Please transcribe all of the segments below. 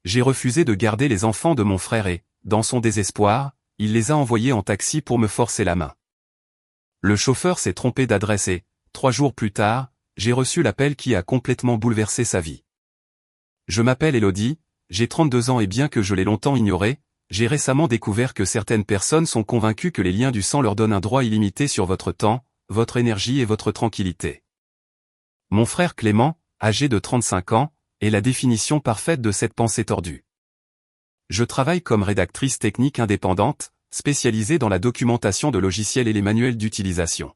J'ai refusé de garder les enfants de mon frère et, dans son désespoir, il les a envoyés en taxi pour me forcer la main. Le chauffeur s'est trompé d'adresse et, 3 jours plus tard, j'ai reçu l'appel qui a complètement bouleversé sa vie. Je m'appelle Elodie, j'ai 32 ans et bien que je l'ai longtemps ignoré, j'ai récemment découvert que certaines personnes sont convaincues que les liens du sang leur donnent un droit illimité sur votre temps, votre énergie et votre tranquillité. Mon frère Clément, âgé de 35 ans, est la définition parfaite de cette pensée tordue. Je travaille comme rédactrice technique indépendante, spécialisée dans la documentation de logiciels et les manuels d'utilisation.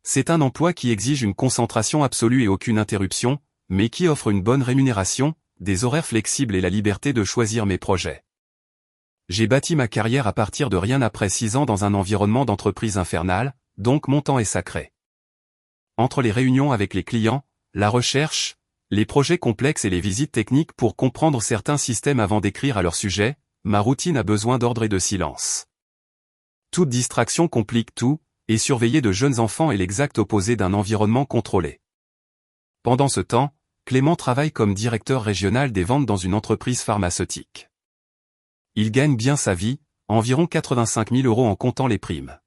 C'est un emploi qui exige une concentration absolue et aucune interruption, mais qui offre une bonne rémunération, des horaires flexibles et la liberté de choisir mes projets. J'ai bâti ma carrière à partir de rien après 6 ans dans un environnement d'entreprise infernal, donc mon temps est sacré. Entre les réunions avec les clients, la recherche, les projets complexes et les visites techniques pour comprendre certains systèmes avant d'écrire à leur sujet, ma routine a besoin d'ordre et de silence. Toute distraction complique tout, et surveiller de jeunes enfants est l'exact opposé d'un environnement contrôlé. Pendant ce temps, Clément travaille comme directeur régional des ventes dans une entreprise pharmaceutique. Il gagne bien sa vie, environ 85 000 € en comptant les primes.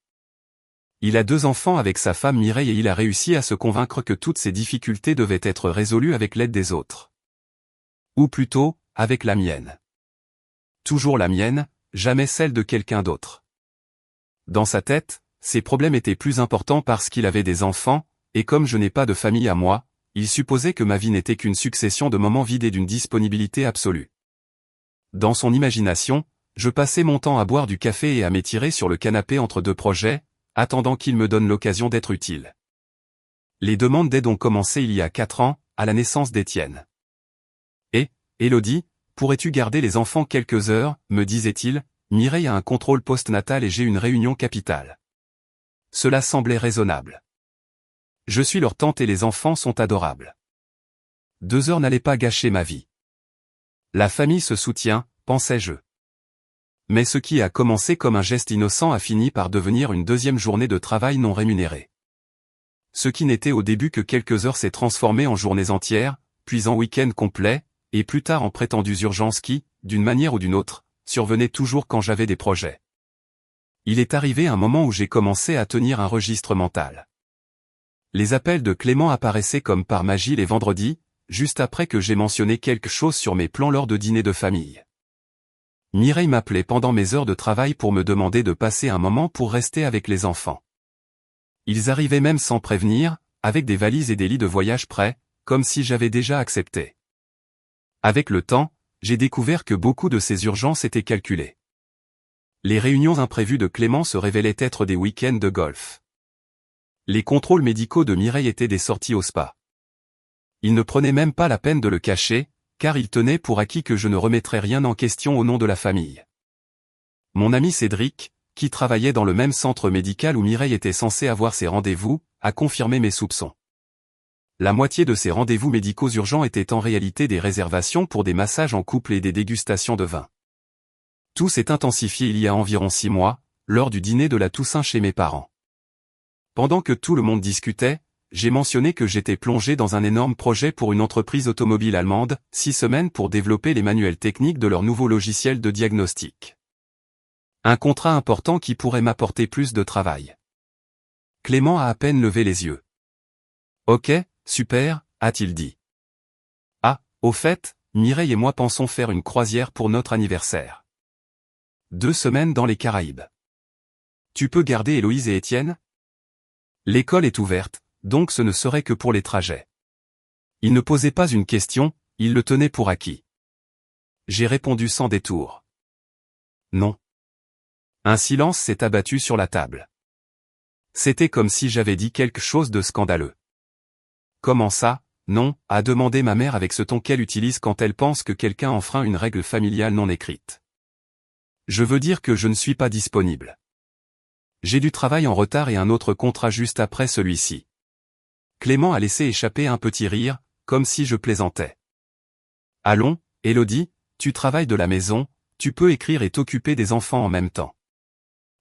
Il a 2 enfants avec sa femme Mireille et il a réussi à se convaincre que toutes ses difficultés devaient être résolues avec l'aide des autres. Ou plutôt, avec la mienne. Toujours la mienne, jamais celle de quelqu'un d'autre. Dans sa tête, ses problèmes étaient plus importants parce qu'il avait des enfants, et comme je n'ai pas de famille à moi, il supposait que ma vie n'était qu'une succession de moments vides et d'une disponibilité absolue. Dans son imagination, je passais mon temps à boire du café et à m'étirer sur le canapé entre 2 projets, attendant qu'il me donne l'occasion d'être utile. Les demandes d'aide ont commencé il y a 4 ans, à la naissance d'Étienne. Et, Elodie, pourrais-tu garder les enfants quelques heures, me disait-il, Mireille a un contrôle postnatal et j'ai une réunion capitale. Cela semblait raisonnable. Je suis leur tante et les enfants sont adorables. 2 heures n'allaient pas gâcher ma vie. La famille se soutient, pensais-je. Mais ce qui a commencé comme un geste innocent a fini par devenir une 2e journée de travail non rémunérée. Ce qui n'était au début que quelques heures s'est transformé en journées entières, puis en week-end complet, et plus tard en prétendues urgences qui, d'une manière ou d'une autre, survenaient toujours quand j'avais des projets. Il est arrivé un moment où j'ai commencé à tenir un registre mental. Les appels de Clément apparaissaient comme par magie les vendredis, juste après que j'ai mentionné quelque chose sur mes plans lors de dîners de famille. Mireille m'appelait pendant mes heures de travail pour me demander de passer un moment pour rester avec les enfants. Ils arrivaient même sans prévenir, avec des valises et des lits de voyage prêts, comme si j'avais déjà accepté. Avec le temps, j'ai découvert que beaucoup de ces urgences étaient calculées. Les réunions imprévues de Clément se révélaient être des week-ends de golf. Les contrôles médicaux de Mireille étaient des sorties au spa. Il ne prenait même pas la peine de le cacher, car il tenait pour acquis que je ne remettrais rien en question au nom de la famille. Mon ami Cédric, qui travaillait dans le même centre médical où Mireille était censée avoir ses rendez-vous, a confirmé mes soupçons. La moitié de ces rendez-vous médicaux urgents étaient en réalité des réservations pour des massages en couple et des dégustations de vin. Tout s'est intensifié il y a environ 6 mois, lors du dîner de la Toussaint chez mes parents. Pendant que tout le monde discutait, j'ai mentionné que j'étais plongé dans un énorme projet pour une entreprise automobile allemande, 6 semaines pour développer les manuels techniques de leur nouveau logiciel de diagnostic. Un contrat important qui pourrait m'apporter plus de travail. Clément a à peine levé les yeux. Ok, super, a-t-il dit. Ah, au fait, Mireille et moi pensons faire une croisière pour notre anniversaire. 2 semaines dans les Caraïbes. Tu peux garder Héloïse et Étienne? L'école est ouverte, donc ce ne serait que pour les trajets. Il ne posait pas une question, il le tenait pour acquis. J'ai répondu sans détour. Non. Un silence s'est abattu sur la table. C'était comme si j'avais dit quelque chose de scandaleux. Comment ça, non, a demandé ma mère avec ce ton qu'elle utilise quand elle pense que quelqu'un enfreint une règle familiale non écrite. Je veux dire que je ne suis pas disponible. J'ai du travail en retard et un autre contrat juste après celui-ci. Clément a laissé échapper un petit rire, comme si je plaisantais. Allons, Elodie, tu travailles de la maison, tu peux écrire et t'occuper des enfants en même temps.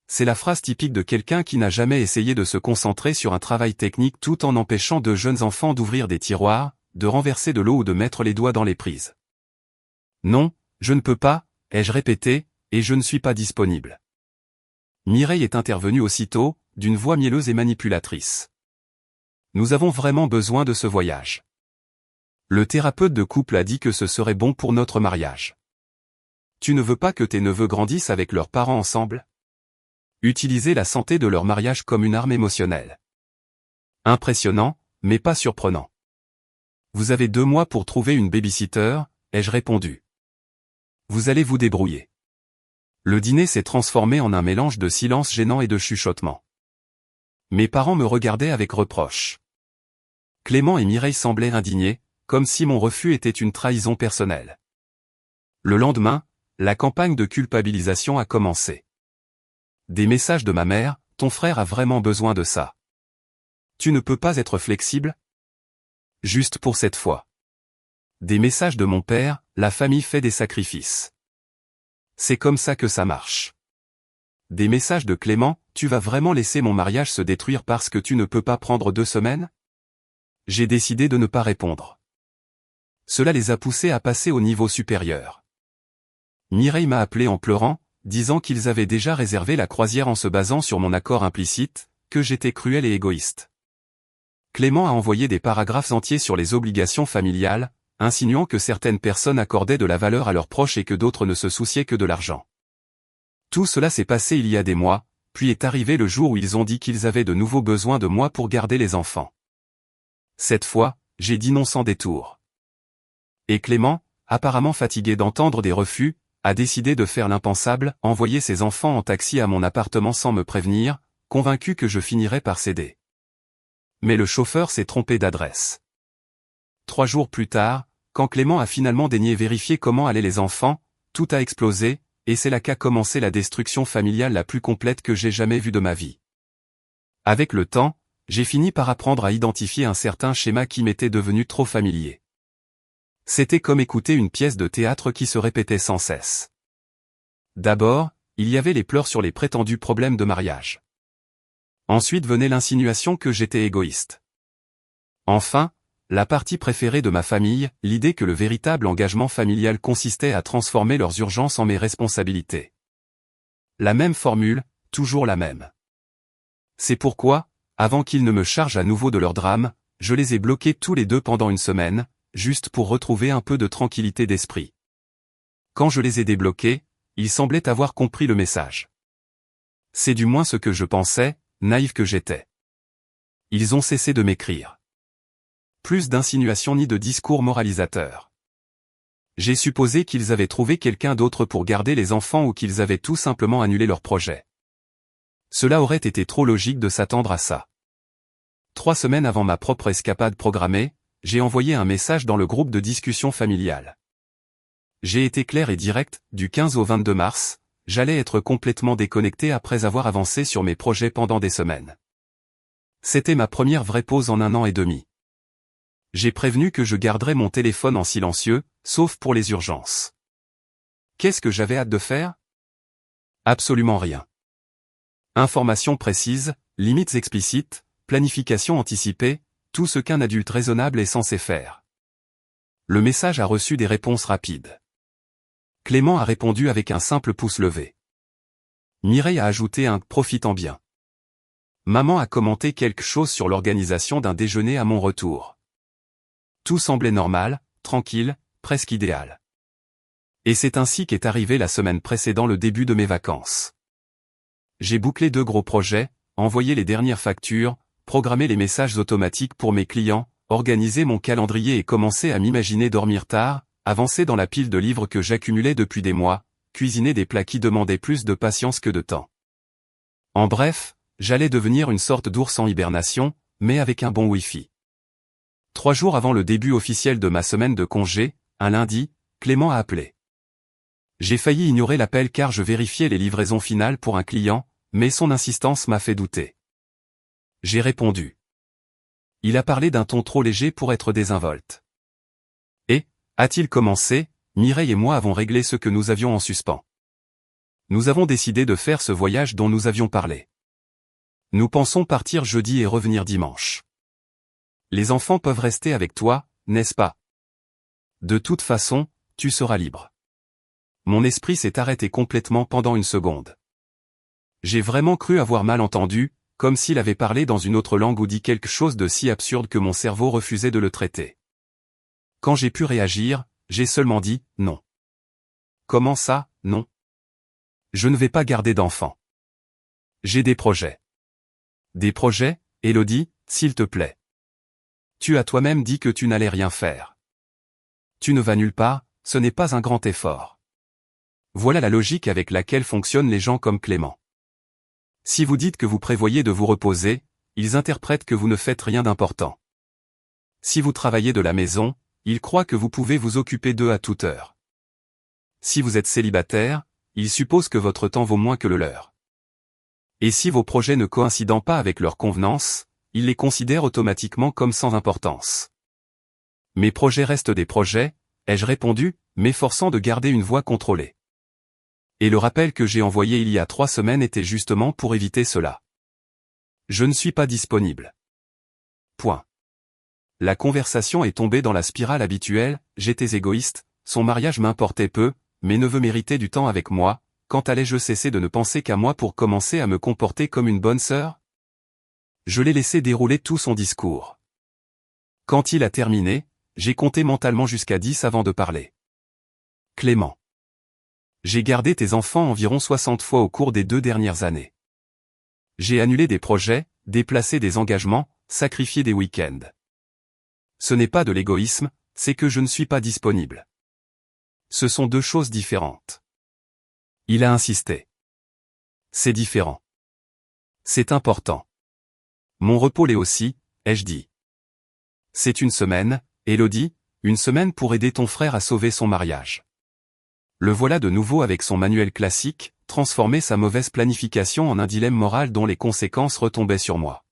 C'est la phrase typique de quelqu'un qui n'a jamais essayé de se concentrer sur un travail technique tout en empêchant de jeunes enfants d'ouvrir des tiroirs, de renverser de l'eau ou de mettre les doigts dans les prises. Non, je ne peux pas, ai-je répété, et je ne suis pas disponible. Mireille est intervenue aussitôt, d'une voix mielleuse et manipulatrice. Nous avons vraiment besoin de ce voyage. Le thérapeute de couple a dit que ce serait bon pour notre mariage. Tu ne veux pas que tes neveux grandissent avec leurs parents ensemble? Utiliser la santé de leur mariage comme une arme émotionnelle. Impressionnant, mais pas surprenant. Vous avez 2 mois pour trouver une babysitter, ai-je répondu. Vous allez vous débrouiller. Le dîner s'est transformé en un mélange de silence gênant et de chuchotements. Mes parents me regardaient avec reproche. Clément et Mireille semblaient indignés, comme si mon refus était une trahison personnelle. Le lendemain, la campagne de culpabilisation a commencé. Des messages de ma mère, ton frère a vraiment besoin de ça. Tu ne peux pas être flexible? Juste pour cette fois. Des messages de mon père, la famille fait des sacrifices. C'est comme ça que ça marche. Des messages de Clément, tu vas vraiment laisser mon mariage se détruire parce que tu ne peux pas prendre 2 semaines? J'ai décidé de ne pas répondre. Cela les a poussés à passer au niveau supérieur. Mireille m'a appelé en pleurant, disant qu'ils avaient déjà réservé la croisière en se basant sur mon accord implicite, que j'étais cruel et égoïste. Clément a envoyé des paragraphes entiers sur les obligations familiales, insinuant que certaines personnes accordaient de la valeur à leurs proches et que d'autres ne se souciaient que de l'argent. Tout cela s'est passé il y a des mois, puis est arrivé le jour où ils ont dit qu'ils avaient de nouveaux besoins de moi pour garder les enfants. Cette fois, j'ai dit non sans détour. Et Clément, apparemment fatigué d'entendre des refus, a décidé de faire l'impensable, envoyer ses enfants en taxi à mon appartement sans me prévenir, convaincu que je finirais par céder. Mais le chauffeur s'est trompé d'adresse. 3 jours plus tard, quand Clément a finalement daigné vérifier comment allaient les enfants, tout a explosé, et c'est là qu'a commencé la destruction familiale la plus complète que j'ai jamais vue de ma vie. Avec le temps, j'ai fini par apprendre à identifier un certain schéma qui m'était devenu trop familier. C'était comme écouter une pièce de théâtre qui se répétait sans cesse. D'abord, il y avait les pleurs sur les prétendus problèmes de mariage. Ensuite venait l'insinuation que j'étais égoïste. Enfin, la partie préférée de ma famille, l'idée que le véritable engagement familial consistait à transformer leurs urgences en mes responsabilités. La même formule, toujours la même. C'est pourquoi, avant qu'ils ne me chargent à nouveau de leur drame, je les ai bloqués tous les 2 pendant une semaine, juste pour retrouver un peu de tranquillité d'esprit. Quand je les ai débloqués, ils semblaient avoir compris le message. C'est du moins ce que je pensais, naïf que j'étais. Ils ont cessé de m'écrire. Plus d'insinuations ni de discours moralisateurs. J'ai supposé qu'ils avaient trouvé quelqu'un d'autre pour garder les enfants ou qu'ils avaient tout simplement annulé leur projet. Cela aurait été trop logique de s'attendre à ça. 3 semaines avant ma propre escapade programmée, j'ai envoyé un message dans le groupe de discussion familiale. J'ai été clair et direct, du 15 au 22 mars, j'allais être complètement déconnecté après avoir avancé sur mes projets pendant des semaines. C'était ma première vraie pause en 1 an et demi. J'ai prévenu que je garderais mon téléphone en silencieux, sauf pour les urgences. Qu'est-ce que j'avais hâte de faire? Absolument rien. Informations précises, limites explicites, planification anticipée, tout ce qu'un adulte raisonnable est censé faire. Le message a reçu des réponses rapides. Clément a répondu avec un simple pouce levé. Mireille a ajouté un « profitant bien ». Maman a commenté quelque chose sur l'organisation d'un déjeuner à mon retour. Tout semblait normal, tranquille, presque idéal. Et c'est ainsi qu'est arrivé la semaine précédant le début de mes vacances. J'ai bouclé 2 gros projets, envoyé les dernières factures, programmé les messages automatiques pour mes clients, organisé mon calendrier et commencé à m'imaginer dormir tard, avancer dans la pile de livres que j'accumulais depuis des mois, cuisiner des plats qui demandaient plus de patience que de temps. En bref, j'allais devenir une sorte d'ours en hibernation, mais avec un bon Wi-Fi. 3 jours avant le début officiel de ma semaine de congé, un lundi, Clément a appelé. J'ai failli ignorer l'appel car je vérifiais les livraisons finales pour un client, mais son insistance m'a fait douter. J'ai répondu. Il a parlé d'un ton trop léger pour être désinvolte. Et, a-t-il commencé, Mireille et moi avons réglé ce que nous avions en suspens. Nous avons décidé de faire ce voyage dont nous avions parlé. Nous pensons partir jeudi et revenir dimanche. Les enfants peuvent rester avec toi, n'est-ce pas? De toute façon, tu seras libre. Mon esprit s'est arrêté complètement pendant une seconde. J'ai vraiment cru avoir mal entendu, comme s'il avait parlé dans une autre langue ou dit quelque chose de si absurde que mon cerveau refusait de le traiter. Quand j'ai pu réagir, j'ai seulement dit « non ». Comment ça, non? Je ne vais pas garder d'enfant. J'ai des projets. Des projets, Élodie, s'il te plaît. Tu as toi-même dit que tu n'allais rien faire. Tu ne vas nulle part, ce n'est pas un grand effort. Voilà la logique avec laquelle fonctionnent les gens comme Clément. Si vous dites que vous prévoyez de vous reposer, ils interprètent que vous ne faites rien d'important. Si vous travaillez de la maison, ils croient que vous pouvez vous occuper d'eux à toute heure. Si vous êtes célibataire, ils supposent que votre temps vaut moins que le leur. Et si vos projets ne coïncident pas avec leurs convenances, ils les considèrent automatiquement comme sans importance. Mes projets restent des projets, ai-je répondu, m'efforçant de garder une voix contrôlée. Et le rappel que j'ai envoyé il y a 3 semaines était justement pour éviter cela. Je ne suis pas disponible. Point. La conversation est tombée dans la spirale habituelle, j'étais égoïste, son mariage m'importait peu, mes neveux méritaient du temps avec moi, quand allais-je cesser de ne penser qu'à moi pour commencer à me comporter comme une bonne sœur? Je l'ai laissé dérouler tout son discours. Quand il a terminé, j'ai compté mentalement jusqu'à 10 avant de parler. Clément. J'ai gardé tes enfants environ 60 fois au cours des 2 dernières années. J'ai annulé des projets, déplacé des engagements, sacrifié des week-ends. Ce n'est pas de l'égoïsme, c'est que je ne suis pas disponible. Ce sont 2 choses différentes. Il a insisté. C'est différent. C'est important. Mon repos l'est aussi, ai-je dit. C'est une semaine, Élodie, une semaine pour aider ton frère à sauver son mariage. Le voilà de nouveau avec son manuel classique, transformer sa mauvaise planification en un dilemme moral dont les conséquences retombaient sur moi.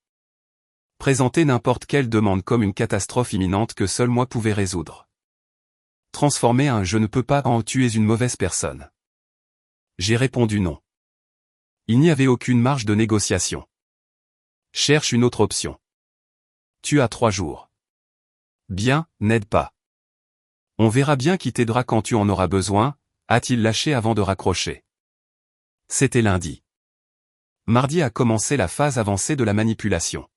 Présenter n'importe quelle demande comme une catastrophe imminente que seul moi pouvais résoudre. Transformer un « je ne peux pas » en « tu es une mauvaise personne ». J'ai répondu non. Il n'y avait aucune marge de négociation. Cherche une autre option. Tu as 3 jours. Bien, n'aide pas. On verra bien qui t'aidera quand tu en auras besoin, a-t-il lâché avant de raccrocher. C'était lundi. Mardi a commencé la phase avancée de la manipulation.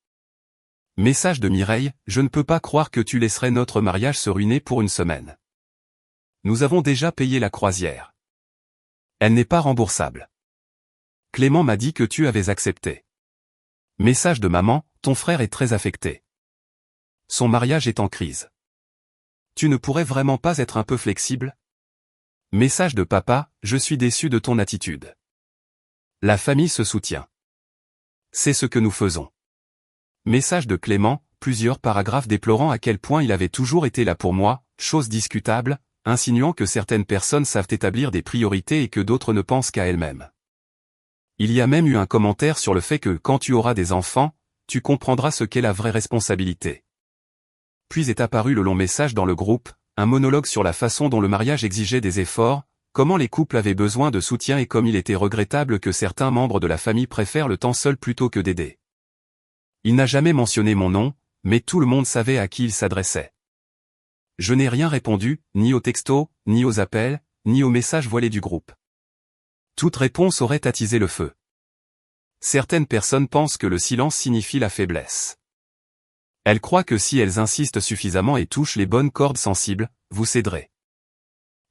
Message de Mireille, je ne peux pas croire que tu laisserais notre mariage se ruiner pour une semaine. Nous avons déjà payé la croisière. Elle n'est pas remboursable. Clément m'a dit que tu avais accepté. Message de maman, ton frère est très affecté. Son mariage est en crise. Tu ne pourrais vraiment pas être un peu flexible? Message de papa, je suis déçu de ton attitude. La famille se soutient. C'est ce que nous faisons. Message de Clément, plusieurs paragraphes déplorant à quel point il avait toujours été là pour moi, chose discutable, insinuant que certaines personnes savent établir des priorités et que d'autres ne pensent qu'à elles-mêmes. Il y a même eu un commentaire sur le fait que quand tu auras des enfants, tu comprendras ce qu'est la vraie responsabilité. Puis est apparu le long message dans le groupe, un monologue sur la façon dont le mariage exigeait des efforts, comment les couples avaient besoin de soutien et comme il était regrettable que certains membres de la famille préfèrent le temps seul plutôt que d'aider. Il n'a jamais mentionné mon nom, mais tout le monde savait à qui il s'adressait. Je n'ai rien répondu, ni aux textos, ni aux appels, ni aux messages voilés du groupe. Toute réponse aurait attisé le feu. Certaines personnes pensent que le silence signifie la faiblesse. Elles croient que si elles insistent suffisamment et touchent les bonnes cordes sensibles, vous céderez.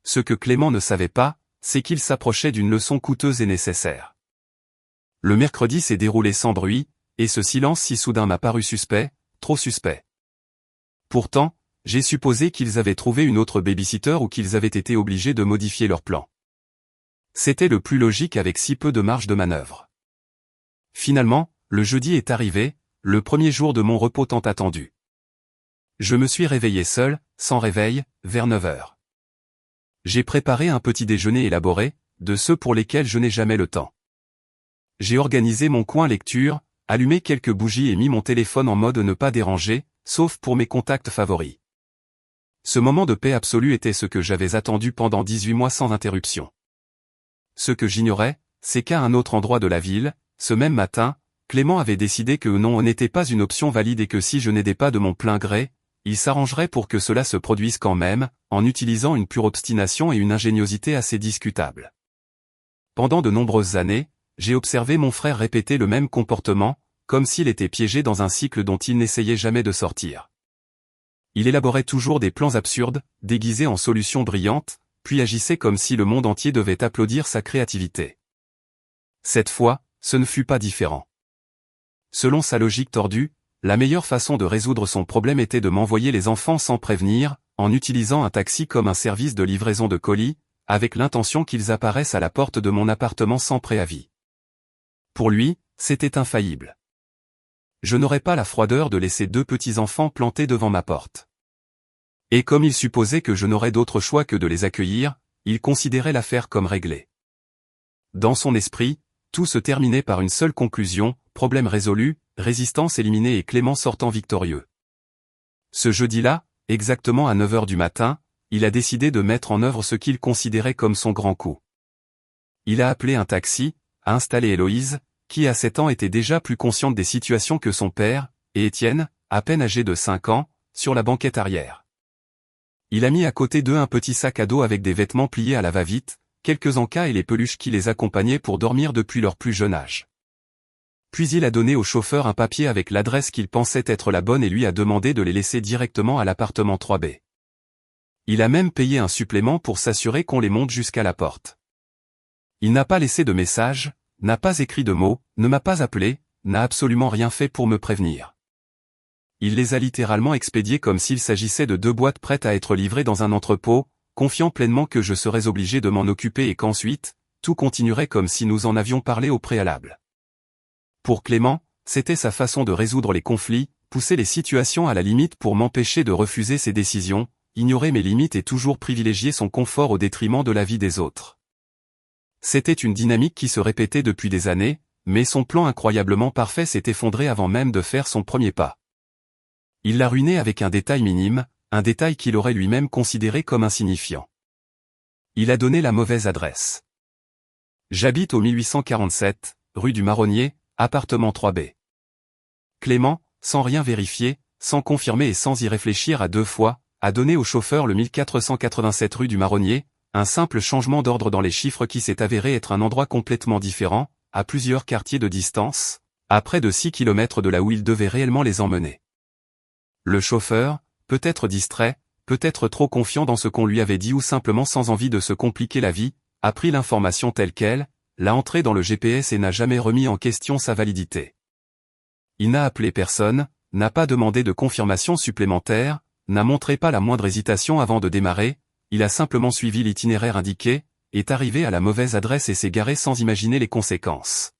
Ce que Clément ne savait pas, c'est qu'il s'approchait d'une leçon coûteuse et nécessaire. Le mercredi s'est déroulé sans bruit, et ce silence si soudain m'a paru suspect, trop suspect. Pourtant, j'ai supposé qu'ils avaient trouvé une autre babysitter ou qu'ils avaient été obligés de modifier leur plan. C'était le plus logique avec si peu de marge de manœuvre. Finalement, le jeudi est arrivé, le premier jour de mon repos tant attendu. Je me suis réveillé seul, sans réveil, vers 9 heures. J'ai préparé un petit déjeuner élaboré, de ceux pour lesquels je n'ai jamais le temps. J'ai organisé mon coin lecture, allumé quelques bougies et mis mon téléphone en mode ne pas déranger, sauf pour mes contacts favoris. Ce moment de paix absolue était ce que j'avais attendu pendant 18 mois sans interruption. Ce que j'ignorais, c'est qu'à un autre endroit de la ville, ce même matin, Clément avait décidé que non n'était pas une option valide et que si je n'aidais pas de mon plein gré, il s'arrangerait pour que cela se produise quand même, en utilisant une pure obstination et une ingéniosité assez discutables. Pendant de nombreuses années, j'ai observé mon frère répéter le même comportement, comme s'il était piégé dans un cycle dont il n'essayait jamais de sortir. Il élaborait toujours des plans absurdes, déguisés en solutions brillantes, puis agissait comme si le monde entier devait applaudir sa créativité. Cette fois, ce ne fut pas différent. Selon sa logique tordue, la meilleure façon de résoudre son problème était de m'envoyer les enfants sans prévenir, en utilisant un taxi comme un service de livraison de colis, avec l'intention qu'ils apparaissent à la porte de mon appartement sans préavis. Pour lui, c'était infaillible. Je n'aurais pas la froideur de laisser 2 petits-enfants plantés devant ma porte. Et comme il supposait que je n'aurais d'autre choix que de les accueillir, il considérait l'affaire comme réglée. Dans son esprit, tout se terminait par une seule conclusion, problème résolu, résistance éliminée et Clément sortant victorieux. Ce jeudi-là, exactement à 9 h du matin, il a décidé de mettre en œuvre ce qu'il considérait comme son grand coup. Il a appelé un taxi, a installé Héloïse, qui à 7 ans était déjà plus consciente des situations que son père, et Étienne, à peine âgé de 5 ans, sur la banquette arrière. Il a mis à côté d'eux un petit sac à dos avec des vêtements pliés à la va-vite, quelques encas et les peluches qui les accompagnaient pour dormir depuis leur plus jeune âge. Puis il a donné au chauffeur un papier avec l'adresse qu'il pensait être la bonne et lui a demandé de les laisser directement à l'appartement 3B. Il a même payé un supplément pour s'assurer qu'on les monte jusqu'à la porte. Il n'a pas laissé de message, n'a pas écrit de mots, ne m'a pas appelé, n'a absolument rien fait pour me prévenir. Il les a littéralement expédiés comme s'il s'agissait de 2 boîtes prêtes à être livrées dans un entrepôt, confiant pleinement que je serais obligé de m'en occuper et qu'ensuite, tout continuerait comme si nous en avions parlé au préalable. Pour Clément, c'était sa façon de résoudre les conflits, pousser les situations à la limite pour m'empêcher de refuser ses décisions, ignorer mes limites et toujours privilégier son confort au détriment de la vie des autres. C'était une dynamique qui se répétait depuis des années, mais son plan incroyablement parfait s'est effondré avant même de faire son premier pas. Il l'a ruiné avec un détail minime, un détail qu'il aurait lui-même considéré comme insignifiant. Il a donné la mauvaise adresse. J'habite au 1847, rue du Marronnier, appartement 3B. Clément, sans rien vérifier, sans confirmer et sans y réfléchir à 2 fois, a donné au chauffeur le 1487 rue du Marronnier, un simple changement d'ordre dans les chiffres qui s'est avéré être un endroit complètement différent, à plusieurs quartiers de distance, à près de 6 km de là où il devait réellement les emmener. Le chauffeur, peut-être distrait, peut-être trop confiant dans ce qu'on lui avait dit ou simplement sans envie de se compliquer la vie, a pris l'information telle qu'elle, l'a entrée dans le GPS et n'a jamais remis en question sa validité. Il n'a appelé personne, n'a pas demandé de confirmation supplémentaire, n'a montré pas la moindre hésitation avant de démarrer, il a simplement suivi l'itinéraire indiqué, est arrivé à la mauvaise adresse et s'est garé sans imaginer les conséquences.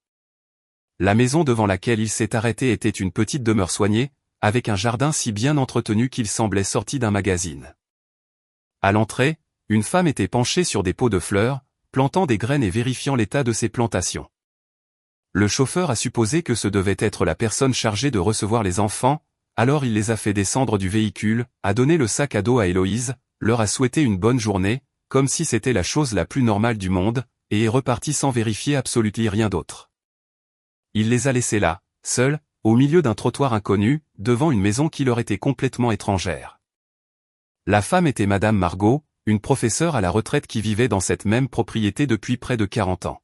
La maison devant laquelle il s'est arrêté était une petite demeure soignée, avec un jardin si bien entretenu qu'il semblait sorti d'un magazine. À l'entrée, une femme était penchée sur des pots de fleurs, plantant des graines et vérifiant l'état de ses plantations. Le chauffeur a supposé que ce devait être la personne chargée de recevoir les enfants, alors il les a fait descendre du véhicule, a donné le sac à dos à Héloïse, leur a souhaité une bonne journée, comme si c'était la chose la plus normale du monde, et est reparti sans vérifier absolument rien d'autre. Il les a laissés là, seuls, au milieu d'un trottoir inconnu, devant une maison qui leur était complètement étrangère. La femme était Madame Margot, une professeure à la retraite qui vivait dans cette même propriété depuis près de 40 ans.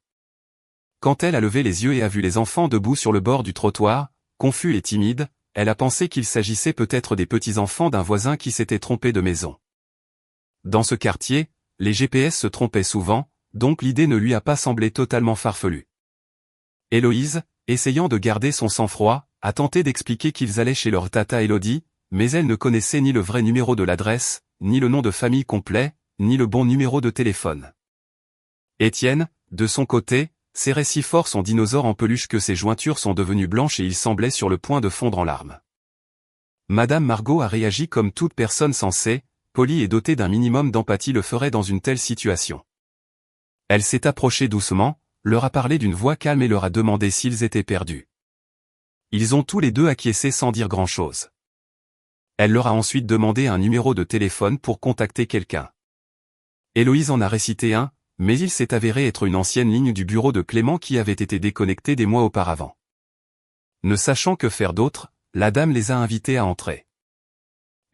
Quand elle a levé les yeux et a vu les enfants debout sur le bord du trottoir, confus et timides, elle a pensé qu'il s'agissait peut-être des petits-enfants d'un voisin qui s'était trompé de maison. Dans ce quartier, les GPS se trompaient souvent, donc l'idée ne lui a pas semblé totalement farfelue. Héloïse, essayant de garder son sang-froid, a tenté d'expliquer qu'ils allaient chez leur tata Élodie, mais elle ne connaissait ni le vrai numéro de l'adresse, ni le nom de famille complet, ni le bon numéro de téléphone. Étienne, de son côté, serrait si fort son dinosaure en peluche que ses jointures sont devenues blanches et il semblait sur le point de fondre en larmes. Madame Margot a réagi comme toute personne sensée, polie et dotée d'un minimum d'empathie le ferait dans une telle situation. Elle s'est approchée doucement, leur a parlé d'une voix calme et leur a demandé s'ils étaient perdus. Ils ont tous les deux acquiescé sans dire grand-chose. Elle leur a ensuite demandé un numéro de téléphone pour contacter quelqu'un. Héloïse en a récité un, mais il s'est avéré être une ancienne ligne du bureau de Clément qui avait été déconnectée des mois auparavant. Ne sachant que faire d'autre, la dame les a invités à entrer.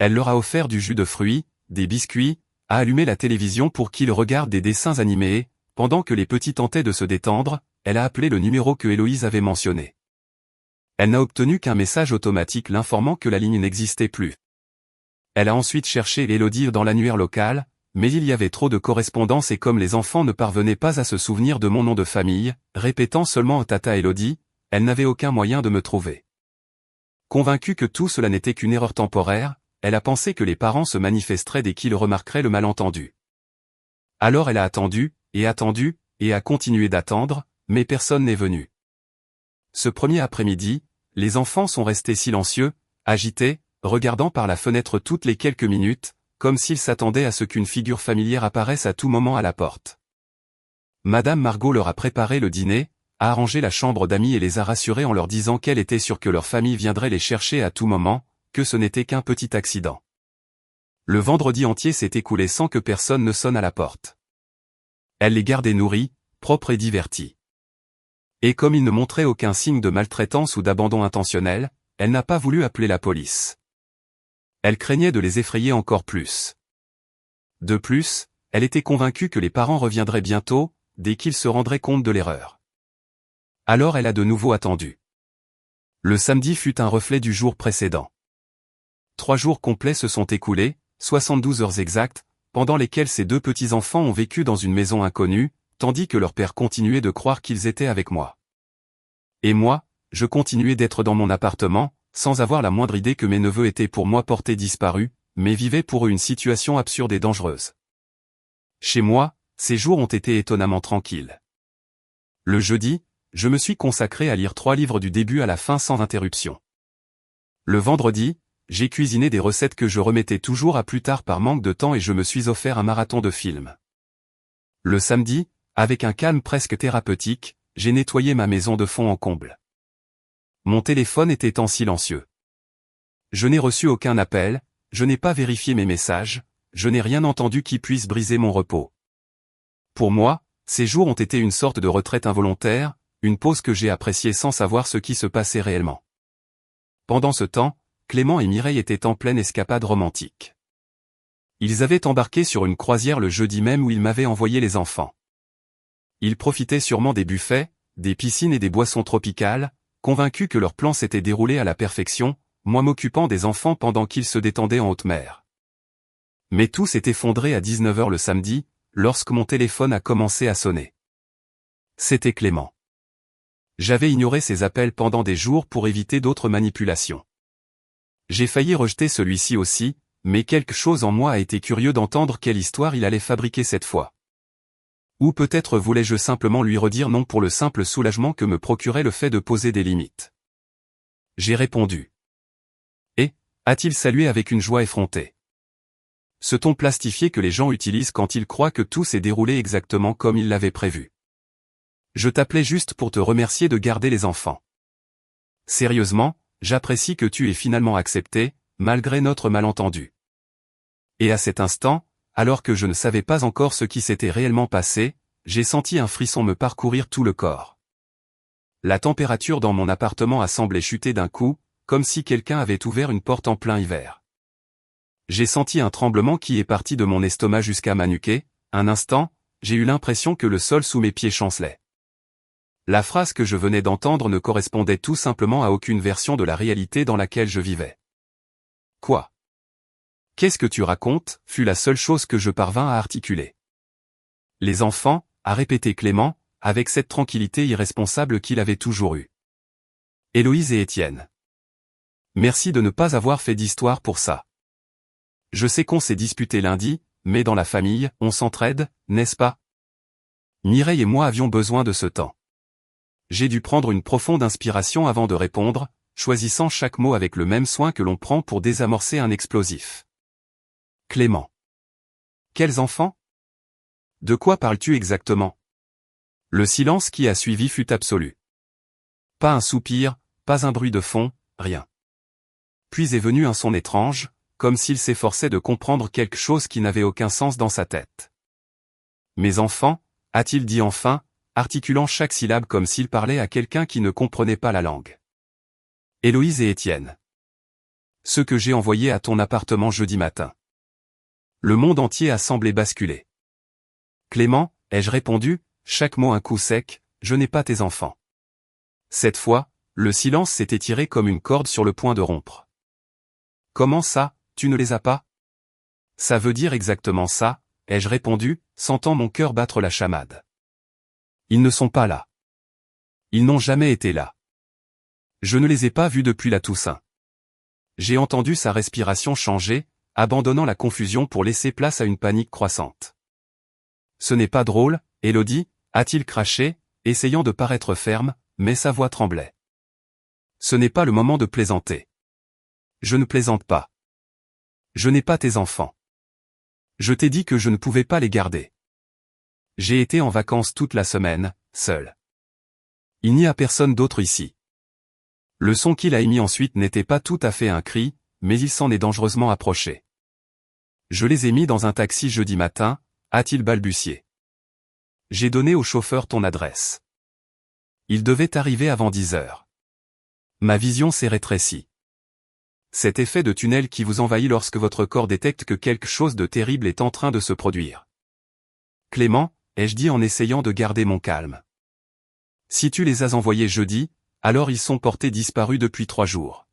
Elle leur a offert du jus de fruits, des biscuits, a allumé la télévision pour qu'ils regardent des dessins animés et, pendant que les petits tentaient de se détendre, elle a appelé le numéro que Héloïse avait mentionné. Elle n'a obtenu qu'un message automatique l'informant que la ligne n'existait plus. Elle a ensuite cherché Élodie dans l'annuaire local, mais il y avait trop de correspondance et comme les enfants ne parvenaient pas à se souvenir de mon nom de famille, répétant seulement Tata Élodie, elle n'avait aucun moyen de me trouver. Convaincue que tout cela n'était qu'une erreur temporaire, elle a pensé que les parents se manifesteraient dès qu'ils remarqueraient le malentendu. Alors elle a attendu, et attendu, et a continué d'attendre, mais personne n'est venu. Ce premier après-midi, les enfants sont restés silencieux, agités, regardant par la fenêtre toutes les quelques minutes, comme s'ils s'attendaient à ce qu'une figure familière apparaisse à tout moment à la porte. Madame Margot leur a préparé le dîner, a arrangé la chambre d'amis et les a rassurés en leur disant qu'elle était sûre que leur famille viendrait les chercher à tout moment, que ce n'était qu'un petit accident. Le vendredi entier s'est écoulé sans que personne ne sonne à la porte. Elle les gardait nourris, propres et divertis. Et comme ils ne montraient aucun signe de maltraitance ou d'abandon intentionnel, elle n'a pas voulu appeler la police. Elle craignait de les effrayer encore plus. De plus, elle était convaincue que les parents reviendraient bientôt, dès qu'ils se rendraient compte de l'erreur. Alors elle a de nouveau attendu. Le samedi fut un reflet du jour précédent. 3 jours complets se sont écoulés, 72 heures exactes, pendant lesquelles ces 2 petits-enfants ont vécu dans une maison inconnue, tandis que leur père continuait de croire qu'ils étaient avec moi. Et moi, je continuais d'être dans mon appartement, sans avoir la moindre idée que mes neveux étaient pour moi portés disparus, mais vivaient pour eux une situation absurde et dangereuse. Chez moi, ces jours ont été étonnamment tranquilles. Le jeudi, je me suis consacré à lire 3 livres du début à la fin sans interruption. Le vendredi, j'ai cuisiné des recettes que je remettais toujours à plus tard par manque de temps et je me suis offert un marathon de films. Le samedi, avec un calme presque thérapeutique, j'ai nettoyé ma maison de fond en comble. Mon téléphone était en silencieux. Je n'ai reçu aucun appel, je n'ai pas vérifié mes messages, je n'ai rien entendu qui puisse briser mon repos. Pour moi, ces jours ont été une sorte de retraite involontaire, une pause que j'ai appréciée sans savoir ce qui se passait réellement. Pendant ce temps, Clément et Mireille étaient en pleine escapade romantique. Ils avaient embarqué sur une croisière le jeudi même où ils m'avaient envoyé les enfants. Ils profitaient sûrement des buffets, des piscines et des boissons tropicales, convaincus que leur plan s'était déroulé à la perfection, moi m'occupant des enfants pendant qu'ils se détendaient en haute mer. Mais tout s'est effondré à 19 h le samedi, lorsque mon téléphone a commencé à sonner. C'était Clément. J'avais ignoré ses appels pendant des jours pour éviter d'autres manipulations. J'ai failli rejeter celui-ci aussi, mais quelque chose en moi a été curieux d'entendre quelle histoire il allait fabriquer cette fois. Ou peut-être voulais-je simplement lui redire non pour le simple soulagement que me procurait le fait de poser des limites. J'ai répondu. Et, a-t-il salué avec une joie effrontée. Ce ton plastifié que les gens utilisent quand ils croient que tout s'est déroulé exactement comme ils l'avaient prévu. Je t'appelais juste pour te remercier de garder les enfants. Sérieusement, j'apprécie que tu aies finalement accepté, malgré notre malentendu. Et à cet instant, alors que je ne savais pas encore ce qui s'était réellement passé, j'ai senti un frisson me parcourir tout le corps. La température dans mon appartement a semblé chuter d'un coup, comme si quelqu'un avait ouvert une porte en plein hiver. J'ai senti un tremblement qui est parti de mon estomac jusqu'à ma nuque, un instant, j'ai eu l'impression que le sol sous mes pieds chancelait. La phrase que je venais d'entendre ne correspondait tout simplement à aucune version de la réalité dans laquelle je vivais. Quoi ? Qu'est-ce que tu racontes, fut la seule chose que je parvins à articuler. Les enfants, a répété Clément, avec cette tranquillité irresponsable qu'il avait toujours eue. Héloïse et Étienne. Merci de ne pas avoir fait d'histoire pour ça. Je sais qu'on s'est disputé lundi, mais dans la famille, on s'entraide, n'est-ce pas? Mireille et moi avions besoin de ce temps. J'ai dû prendre une profonde inspiration avant de répondre, choisissant chaque mot avec le même soin que l'on prend pour désamorcer un explosif. Clément. Quels enfants? De quoi parles-tu exactement? Le silence qui a suivi fut absolu. Pas un soupir, pas un bruit de fond, rien. Puis est venu un son étrange, comme s'il s'efforçait de comprendre quelque chose qui n'avait aucun sens dans sa tête. Mes enfants, a-t-il dit enfin, articulant chaque syllabe comme s'il parlait à quelqu'un qui ne comprenait pas la langue. Héloïse et Étienne. Ceux que j'ai envoyés à ton appartement jeudi matin. Le monde entier a semblé basculer. Clément, ai-je répondu, chaque mot un coup sec, je n'ai pas tes enfants. Cette fois, le silence s'est étiré comme une corde sur le point de rompre. Comment ça, tu ne les as pas? Ça veut dire exactement ça, ai-je répondu, sentant mon cœur battre la chamade. Ils ne sont pas là. Ils n'ont jamais été là. Je ne les ai pas vus depuis la Toussaint. J'ai entendu sa respiration changer, abandonnant la confusion pour laisser place à une panique croissante. Ce n'est pas drôle, Élodie, a-t-il craché, essayant de paraître ferme, mais sa voix tremblait. Ce n'est pas le moment de plaisanter. Je ne plaisante pas. Je n'ai pas tes enfants. Je t'ai dit que je ne pouvais pas les garder. J'ai été en vacances toute la semaine, seul. Il n'y a personne d'autre ici. Le son qu'il a émis ensuite n'était pas tout à fait un cri, mais il s'en est dangereusement approché. Je les ai mis dans un taxi jeudi matin, a-t-il balbutié. J'ai donné au chauffeur ton adresse. Il devait arriver avant 10 heures. Ma vision s'est rétrécie. Cet effet de tunnel qui vous envahit lorsque votre corps détecte que quelque chose de terrible est en train de se produire. Clément, ai-je dit en essayant de garder mon calme. Si tu les as envoyés jeudi, alors ils sont portés disparus depuis 3 jours.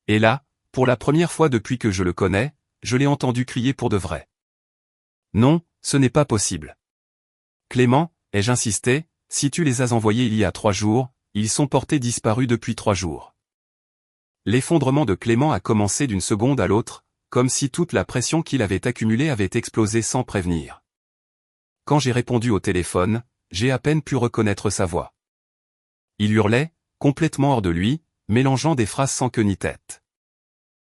Et là, pour la première fois depuis que je le connais, je l'ai entendu crier pour de vrai. Non, ce n'est pas possible. Clément, ai-je insisté, si tu les as envoyés il y a 3 jours, ils sont portés disparus depuis 3 jours. L'effondrement de Clément a commencé d'une seconde à l'autre, comme si toute la pression qu'il avait accumulée avait explosé sans prévenir. Quand j'ai répondu au téléphone, j'ai à peine pu reconnaître sa voix. Il hurlait, complètement hors de lui, mélangeant des phrases sans queue ni tête.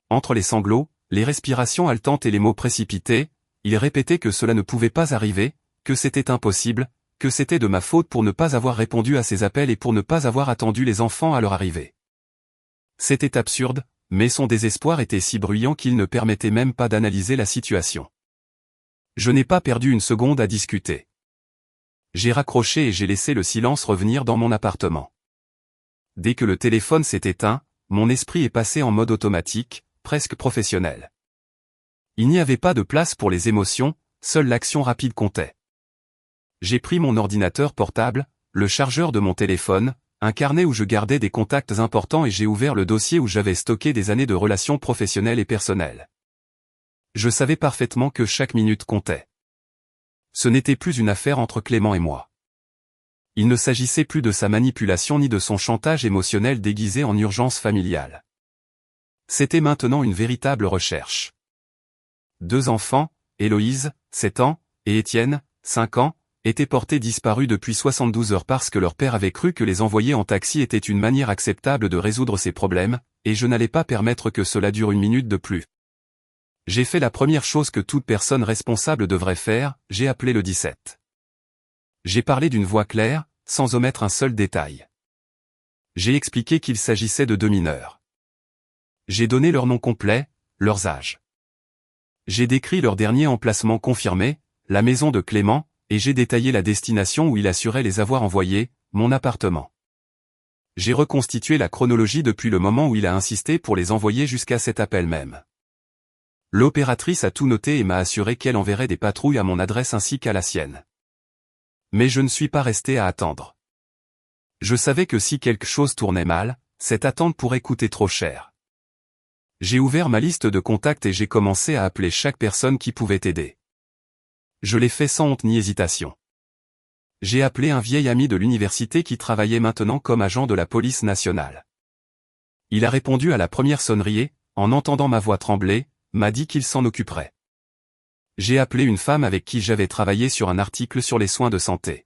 Entre les sanglots, les respirations haletantes et les mots précipités, il répétait que cela ne pouvait pas arriver, que c'était impossible, que c'était de ma faute pour ne pas avoir répondu à ses appels et pour ne pas avoir attendu les enfants à leur arrivée. C'était absurde, mais son désespoir était si bruyant qu'il ne permettait même pas d'analyser la situation. Je n'ai pas perdu une seconde à discuter. J'ai raccroché et j'ai laissé le silence revenir dans mon appartement. Dès que le téléphone s'est éteint, mon esprit est passé en mode automatique, presque professionnel. Il n'y avait pas de place pour les émotions, seule l'action rapide comptait. J'ai pris mon ordinateur portable, le chargeur de mon téléphone, un carnet où je gardais des contacts importants et j'ai ouvert le dossier où j'avais stocké des années de relations professionnelles et personnelles. Je savais parfaitement que chaque minute comptait. Ce n'était plus une affaire entre Clément et moi. Il ne s'agissait plus de sa manipulation ni de son chantage émotionnel déguisé en urgence familiale. C'était maintenant une véritable recherche. 2 enfants, Héloïse, 7 ans, et Étienne, 5 ans, étaient portés disparus depuis 72 heures parce que leur père avait cru que les envoyer en taxi était une manière acceptable de résoudre ses problèmes, et je n'allais pas permettre que cela dure une minute de plus. J'ai fait la première chose que toute personne responsable devrait faire, j'ai appelé le 17. J'ai parlé d'une voix claire, sans omettre un seul détail. J'ai expliqué qu'il s'agissait de 2 mineurs. J'ai donné leur nom complet, leurs âges. J'ai décrit leur dernier emplacement confirmé, la maison de Clément, et j'ai détaillé la destination où il assurait les avoir envoyés, mon appartement. J'ai reconstitué la chronologie depuis le moment où il a insisté pour les envoyer jusqu'à cet appel même. L'opératrice a tout noté et m'a assuré qu'elle enverrait des patrouilles à mon adresse ainsi qu'à la sienne. Mais je ne suis pas resté à attendre. Je savais que si quelque chose tournait mal, cette attente pourrait coûter trop cher. J'ai ouvert ma liste de contacts et j'ai commencé à appeler chaque personne qui pouvait aider. Je l'ai fait sans honte ni hésitation. J'ai appelé un vieil ami de l'université qui travaillait maintenant comme agent de la police nationale. Il a répondu à la première sonnerie et, en entendant ma voix trembler, m'a dit qu'il s'en occuperait. J'ai appelé une femme avec qui j'avais travaillé sur un article sur les soins de santé.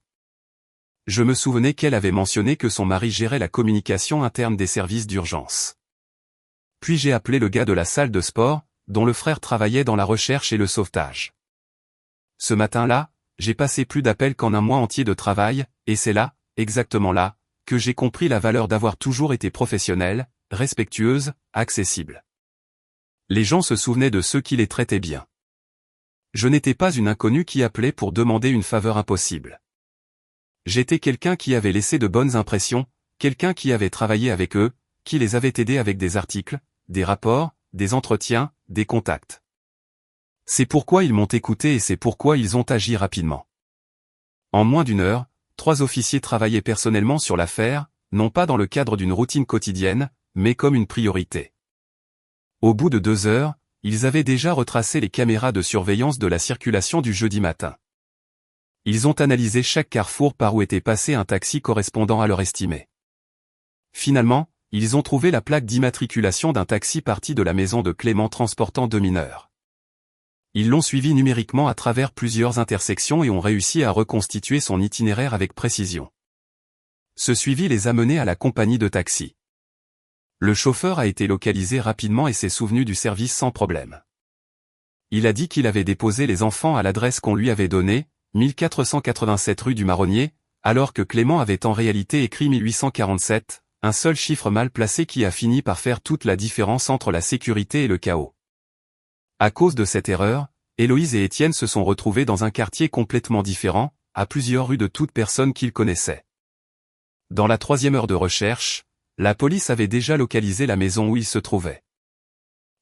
Je me souvenais qu'elle avait mentionné que son mari gérait la communication interne des services d'urgence. Puis j'ai appelé le gars de la salle de sport, dont le frère travaillait dans la recherche et le sauvetage. Ce matin-là, j'ai passé plus d'appels qu'en un mois entier de travail, et c'est là, exactement là, que j'ai compris la valeur d'avoir toujours été professionnelle, respectueuse, accessible. Les gens se souvenaient de ceux qui les traitaient bien. Je n'étais pas une inconnue qui appelait pour demander une faveur impossible. J'étais quelqu'un qui avait laissé de bonnes impressions, quelqu'un qui avait travaillé avec eux, qui les avait aidés avec des articles, des rapports, des entretiens, des contacts. C'est pourquoi ils m'ont écouté et c'est pourquoi ils ont agi rapidement. En moins d'une heure, 3 officiers travaillaient personnellement sur l'affaire, non pas dans le cadre d'une routine quotidienne, mais comme une priorité. Au bout de 2 heures, ils avaient déjà retracé les caméras de surveillance de la circulation du jeudi matin. Ils ont analysé chaque carrefour par où était passé un taxi correspondant à leur estimé. Finalement, ils ont trouvé la plaque d'immatriculation d'un taxi parti de la maison de Clément transportant 2 mineurs. Ils l'ont suivi numériquement à travers plusieurs intersections et ont réussi à reconstituer son itinéraire avec précision. Ce suivi les a menés à la compagnie de taxi. Le chauffeur a été localisé rapidement et s'est souvenu du service sans problème. Il a dit qu'il avait déposé les enfants à l'adresse qu'on lui avait donnée, 1487 rue du Marronnier, alors que Clément avait en réalité écrit 1847, un seul chiffre mal placé qui a fini par faire toute la différence entre la sécurité et le chaos. À cause de cette erreur, Héloïse et Étienne se sont retrouvés dans un quartier complètement différent, à plusieurs rues de toute personne qu'ils connaissaient. Dans la 3e heure de recherche, la police avait déjà localisé la maison où ils se trouvaient.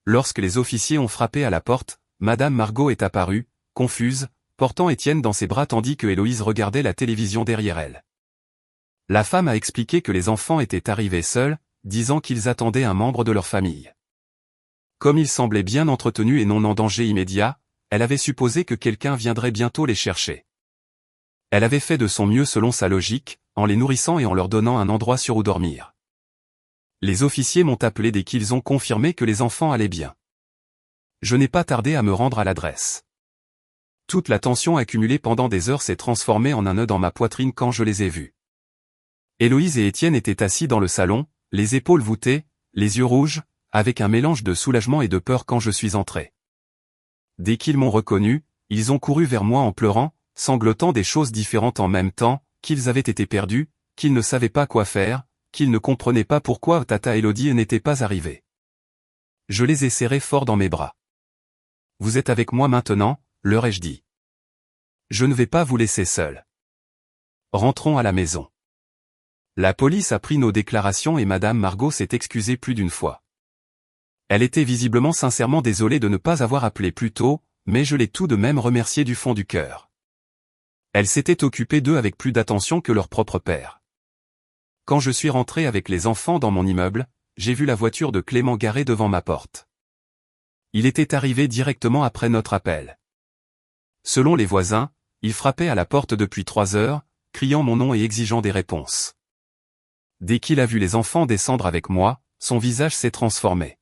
Lorsque les officiers ont frappé à la porte, Madame Margot est apparue, confuse, portant Étienne dans ses bras tandis que Héloïse regardait la télévision derrière elle. La femme a expliqué que les enfants étaient arrivés seuls, disant qu'ils attendaient un membre de leur famille. Comme ils semblaient bien entretenus et non en danger immédiat, elle avait supposé que quelqu'un viendrait bientôt les chercher. Elle avait fait de son mieux selon sa logique, en les nourrissant et en leur donnant un endroit sur où dormir. Les officiers m'ont appelé dès qu'ils ont confirmé que les enfants allaient bien. Je n'ai pas tardé à me rendre à l'adresse. Toute la tension accumulée pendant des heures s'est transformée en un nœud dans ma poitrine quand je les ai vus. Héloïse et Étienne étaient assis dans le salon, les épaules voûtées, les yeux rouges, avec un mélange de soulagement et de peur quand je suis entré. Dès qu'ils m'ont reconnu, ils ont couru vers moi en pleurant, sanglotant des choses différentes en même temps, qu'ils avaient été perdus, qu'ils ne savaient pas quoi faire, qu'ils ne comprenaient pas pourquoi Tata Élodie n'était pas arrivée. Je les ai serrés fort dans mes bras. « Vous êtes avec moi maintenant », leur ai-je dit. « Je ne vais pas vous laisser seuls. Rentrons à la maison. » La police a pris nos déclarations et Madame Margot s'est excusée plus d'une fois. Elle était visiblement sincèrement désolée de ne pas avoir appelé plus tôt, mais je l'ai tout de même remerciée du fond du cœur. Elle s'était occupée d'eux avec plus d'attention que leur propre père. Quand je suis rentré avec les enfants dans mon immeuble, j'ai vu la voiture de Clément garée devant ma porte. Il était arrivé directement après notre appel. Selon les voisins, il frappait à la porte depuis 3 heures, criant mon nom et exigeant des réponses. Dès qu'il a vu les enfants descendre avec moi, son visage s'est transformé.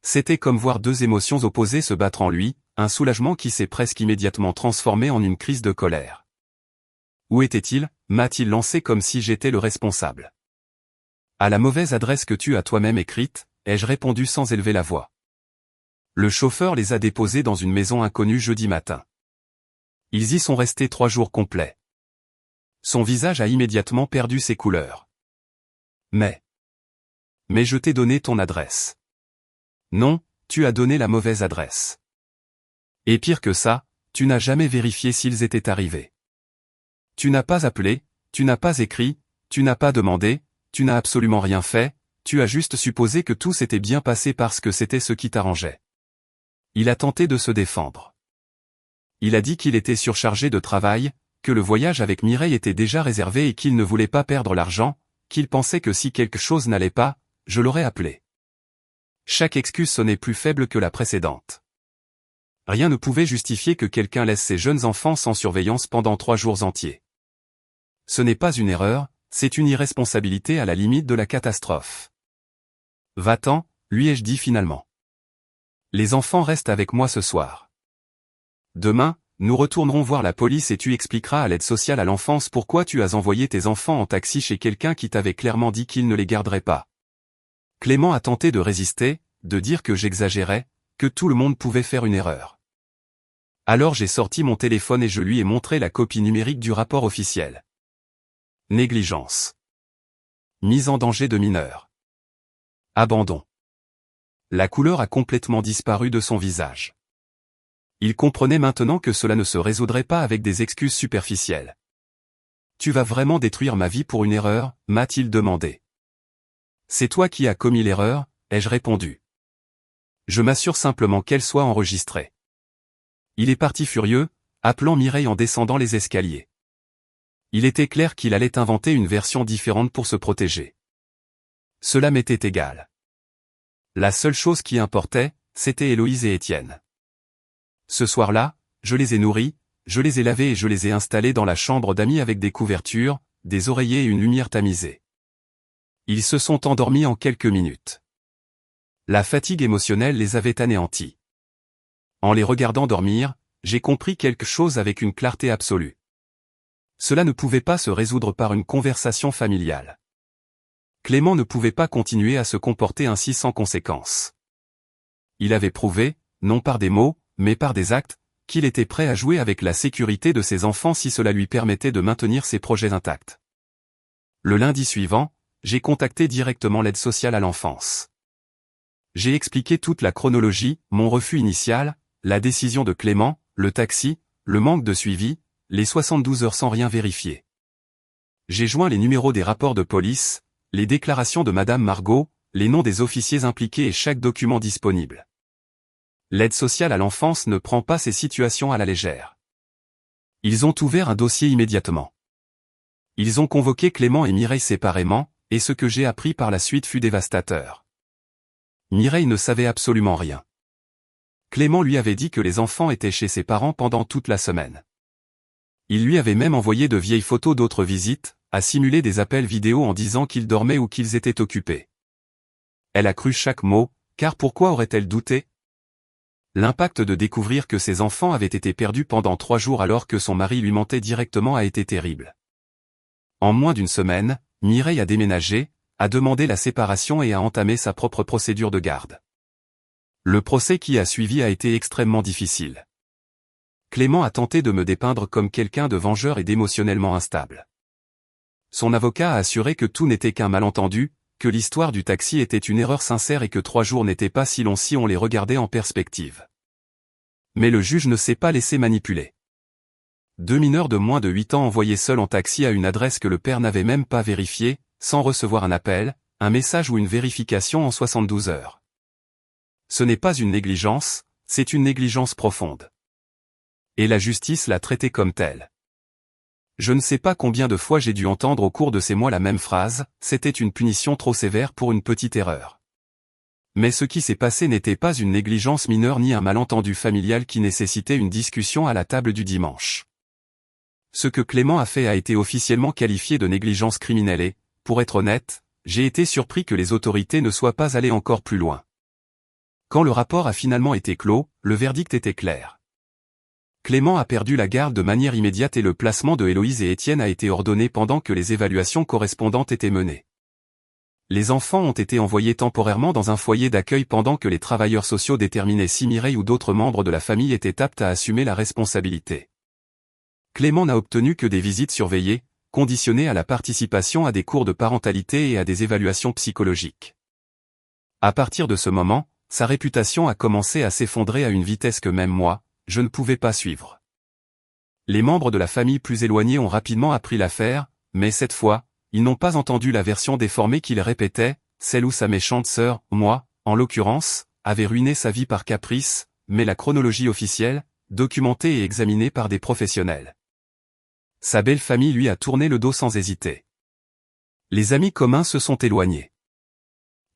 C'était comme voir 2 émotions opposées se battre en lui, un soulagement qui s'est presque immédiatement transformé en une crise de colère. Où était-il, m'a-t-il lancé comme si j'étais le responsable. À la mauvaise adresse que tu as toi-même écrite, ai-je répondu sans élever la voix. Le chauffeur les a déposés dans une maison inconnue jeudi matin. Ils y sont restés 3 jours complets. Son visage a immédiatement perdu ses couleurs. Mais je t'ai donné ton adresse. Non, tu as donné la mauvaise adresse. Et pire que ça, tu n'as jamais vérifié s'ils étaient arrivés. Tu n'as pas appelé, tu n'as pas écrit, tu n'as pas demandé, tu n'as absolument rien fait, tu as juste supposé que tout s'était bien passé parce que c'était ce qui t'arrangeait. Il a tenté de se défendre. Il a dit qu'il était surchargé de travail, que le voyage avec Mireille était déjà réservé et qu'il ne voulait pas perdre l'argent, qu'il pensait que si quelque chose n'allait pas, je l'aurais appelé. Chaque excuse sonnait plus faible que la précédente. Rien ne pouvait justifier que quelqu'un laisse ses jeunes enfants sans surveillance pendant 3 jours entiers. Ce n'est pas une erreur, c'est une irresponsabilité à la limite de la catastrophe. Va-t'en, lui ai-je dit finalement. Les enfants restent avec moi ce soir. Demain, nous retournerons voir la police et tu expliqueras à l'aide sociale à l'enfance pourquoi tu as envoyé tes enfants en taxi chez quelqu'un qui t'avait clairement dit qu'il ne les garderait pas. Clément a tenté de résister, de dire que j'exagérais, que tout le monde pouvait faire une erreur. Alors j'ai sorti mon téléphone et je lui ai montré la copie numérique du rapport officiel. Négligence. Mise en danger de mineur. Abandon. La couleur a complètement disparu de son visage. Il comprenait maintenant que cela ne se résoudrait pas avec des excuses superficielles. « Tu vas vraiment détruire ma vie pour une erreur ?» m'a-t-il demandé. « C'est toi qui as commis l'erreur, ai-je répondu. Je m'assure simplement qu'elle soit enregistrée. Il est parti furieux, appelant Mireille en descendant les escaliers. Il était clair qu'il allait inventer une version différente pour se protéger. Cela m'était égal. La seule chose qui importait, c'était Héloïse et Étienne. Ce soir-là, je les ai nourris, je les ai lavés et je les ai installés dans la chambre d'amis avec des couvertures, des oreillers et une lumière tamisée. Ils se sont endormis en quelques minutes. La fatigue émotionnelle les avait anéantis. En les regardant dormir, j'ai compris quelque chose avec une clarté absolue. Cela ne pouvait pas se résoudre par une conversation familiale. Clément ne pouvait pas continuer à se comporter ainsi sans conséquence. Il avait prouvé, non par des mots, mais par des actes, qu'il était prêt à jouer avec la sécurité de ses enfants si cela lui permettait de maintenir ses projets intacts. Le lundi suivant, j'ai contacté directement l'aide sociale à l'enfance. J'ai expliqué toute la chronologie, mon refus initial, la décision de Clément, le taxi, le manque de suivi, les 72 heures sans rien vérifier. J'ai joint les numéros des rapports de police, les déclarations de Madame Margot, les noms des officiers impliqués et chaque document disponible. L'aide sociale à l'enfance ne prend pas ces situations à la légère. Ils ont ouvert un dossier immédiatement. Ils ont convoqué Clément et Mireille séparément, et ce que j'ai appris par la suite fut dévastateur. Mireille ne savait absolument rien. Clément lui avait dit que les enfants étaient chez ses parents pendant toute la semaine. Il lui avait même envoyé de vieilles photos d'autres visites, à simuler des appels vidéo en disant qu'ils dormaient ou qu'ils étaient occupés. Elle a cru chaque mot, car pourquoi aurait-elle douté? L'impact de découvrir que ses enfants avaient été perdus pendant 3 jours alors que son mari lui mentait directement a été terrible. En moins d'une semaine, Mireille a déménagé, a demandé la séparation et a entamé sa propre procédure de garde. Le procès qui a suivi a été extrêmement difficile. Clément a tenté de me dépeindre comme quelqu'un de vengeur et d'émotionnellement instable. Son avocat a assuré que tout n'était qu'un malentendu, que l'histoire du taxi était une erreur sincère et que 3 jours n'étaient pas si longs si on les regardait en perspective. Mais le juge ne s'est pas laissé manipuler. 2 mineurs de moins de 8 ans envoyés seuls en taxi à une adresse que le père n'avait même pas vérifiée, sans recevoir un appel, un message ou une vérification en 72 heures. Ce n'est pas une négligence, c'est une négligence profonde. Et la justice l'a traité comme telle. Je ne sais pas combien de fois j'ai dû entendre au cours de ces mois la même phrase, c'était une punition trop sévère pour une petite erreur. Mais ce qui s'est passé n'était pas une négligence mineure ni un malentendu familial qui nécessitait une discussion à la table du dimanche. Ce que Clément a fait a été officiellement qualifié de négligence criminelle et, pour être honnête, j'ai été surpris que les autorités ne soient pas allées encore plus loin. Quand le rapport a finalement été clos, le verdict était clair. Clément a perdu la garde de manière immédiate et le placement de Héloïse et Étienne a été ordonné pendant que les évaluations correspondantes étaient menées. Les enfants ont été envoyés temporairement dans un foyer d'accueil pendant que les travailleurs sociaux déterminaient si Mireille ou d'autres membres de la famille étaient aptes à assumer la responsabilité. Clément n'a obtenu que des visites surveillées, conditionnées à la participation à des cours de parentalité et à des évaluations psychologiques. À partir de ce moment, sa réputation a commencé à s'effondrer à une vitesse que même moi, je ne pouvais pas suivre. Les membres de la famille plus éloignés ont rapidement appris l'affaire, mais cette fois, ils n'ont pas entendu la version déformée qu'il répétait, celle où sa méchante sœur, moi, en l'occurrence, avait ruiné sa vie par caprice, mais la chronologie officielle, documentée et examinée par des professionnels. Sa belle famille lui a tourné le dos sans hésiter. Les amis communs se sont éloignés.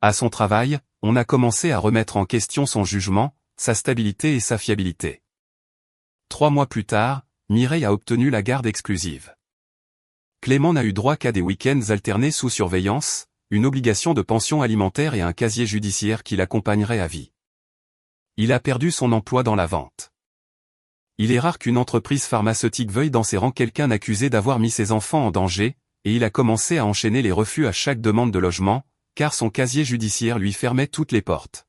À son travail, on a commencé à remettre en question son jugement, sa stabilité et sa fiabilité. 3 mois plus tard, Mireille a obtenu la garde exclusive. Clément n'a eu droit qu'à des week-ends alternés sous surveillance, une obligation de pension alimentaire et un casier judiciaire qui l'accompagnerait à vie. Il a perdu son emploi dans la vente. Il est rare qu'une entreprise pharmaceutique veuille dans ses rangs quelqu'un accusé d'avoir mis ses enfants en danger, et il a commencé à enchaîner les refus à chaque demande de logement, car son casier judiciaire lui fermait toutes les portes.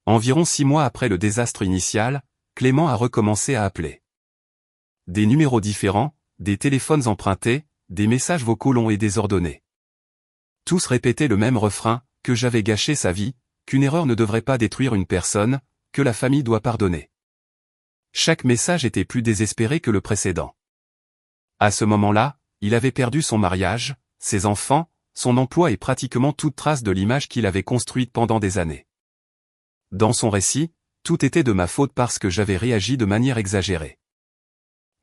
Environ 6 mois après le désastre initial, Clément a recommencé à appeler. Des numéros différents, des téléphones empruntés, des messages vocaux longs et désordonnés. Tous répétaient le même refrain, que j'avais gâché sa vie, qu'une erreur ne devrait pas détruire une personne, que la famille doit pardonner. Chaque message était plus désespéré que le précédent. À ce moment-là, il avait perdu son mariage, ses enfants, son emploi et pratiquement toute trace de l'image qu'il avait construite pendant des années. Dans son récit, tout était de ma faute parce que j'avais réagi de manière exagérée.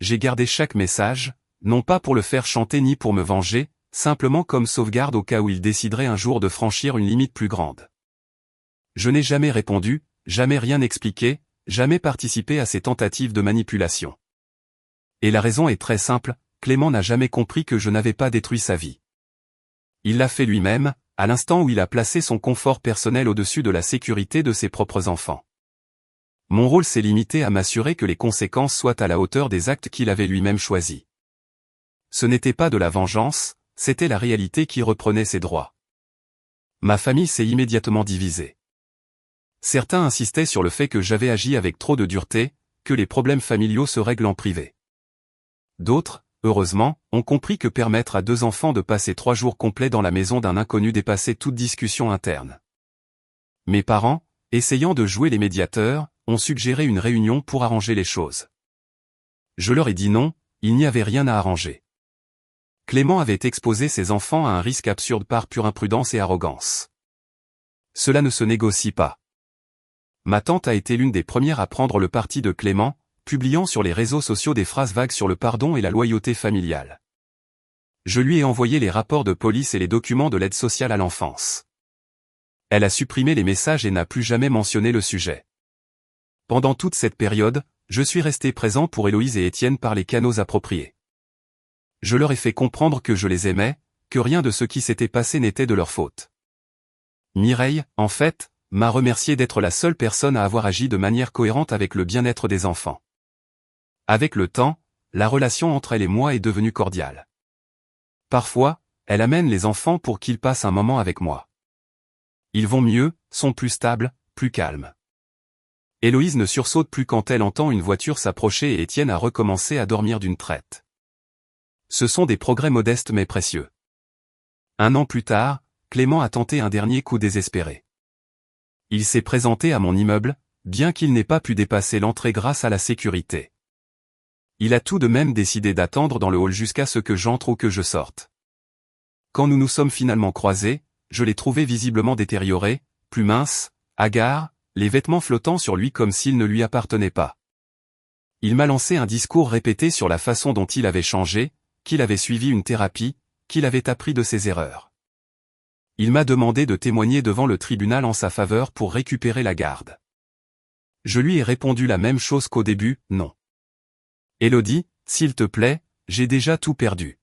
J'ai gardé chaque message, non pas pour le faire chanter ni pour me venger, simplement comme sauvegarde au cas où il déciderait un jour de franchir une limite plus grande. Je n'ai jamais répondu, jamais rien expliqué, jamais participé à ces tentatives de manipulation. Et la raison est très simple, Clément n'a jamais compris que je n'avais pas détruit sa vie. Il l'a fait lui-même, à l'instant où il a placé son confort personnel au-dessus de la sécurité de ses propres enfants. Mon rôle s'est limité à m'assurer que les conséquences soient à la hauteur des actes qu'il avait lui-même choisis. Ce n'était pas de la vengeance, c'était la réalité qui reprenait ses droits. Ma famille s'est immédiatement divisée. Certains insistaient sur le fait que j'avais agi avec trop de dureté, que les problèmes familiaux se règlent en privé. D'autres, heureusement, ont compris que permettre à 2 enfants de passer 3 jours complets dans la maison d'un inconnu dépassait toute discussion interne. Mes parents, essayant de jouer les médiateurs, ont suggéré une réunion pour arranger les choses. Je leur ai dit non, il n'y avait rien à arranger. Clément avait exposé ses enfants à un risque absurde par pure imprudence et arrogance. Cela ne se négocie pas. Ma tante a été l'une des premières à prendre le parti de Clément, publiant sur les réseaux sociaux des phrases vagues sur le pardon et la loyauté familiale. Je lui ai envoyé les rapports de police et les documents de l'aide sociale à l'enfance. Elle a supprimé les messages et n'a plus jamais mentionné le sujet. Pendant toute cette période, je suis resté présent pour Héloïse et Étienne par les canaux appropriés. Je leur ai fait comprendre que je les aimais, que rien de ce qui s'était passé n'était de leur faute. Mireille, en fait, m'a remercié d'être la seule personne à avoir agi de manière cohérente avec le bien-être des enfants. Avec le temps, la relation entre elle et moi est devenue cordiale. Parfois, elle amène les enfants pour qu'ils passent un moment avec moi. Ils vont mieux, sont plus stables, plus calmes. Héloïse ne sursaute plus quand elle entend une voiture s'approcher et Étienne a recommencé à dormir d'une traite. Ce sont des progrès modestes mais précieux. 1 an plus tard, Clément a tenté un dernier coup désespéré. Il s'est présenté à mon immeuble, bien qu'il n'ait pas pu dépasser l'entrée grâce à la sécurité. Il a tout de même décidé d'attendre dans le hall jusqu'à ce que j'entre ou que je sorte. Quand nous nous sommes finalement croisés, je l'ai trouvé visiblement détérioré, plus mince, hagard, les vêtements flottant sur lui comme s'ils ne lui appartenaient pas. Il m'a lancé un discours répété sur la façon dont il avait changé, qu'il avait suivi une thérapie, qu'il avait appris de ses erreurs. Il m'a demandé de témoigner devant le tribunal en sa faveur pour récupérer la garde. Je lui ai répondu la même chose qu'au début, non. Élodie, s'il te plaît, j'ai déjà tout perdu.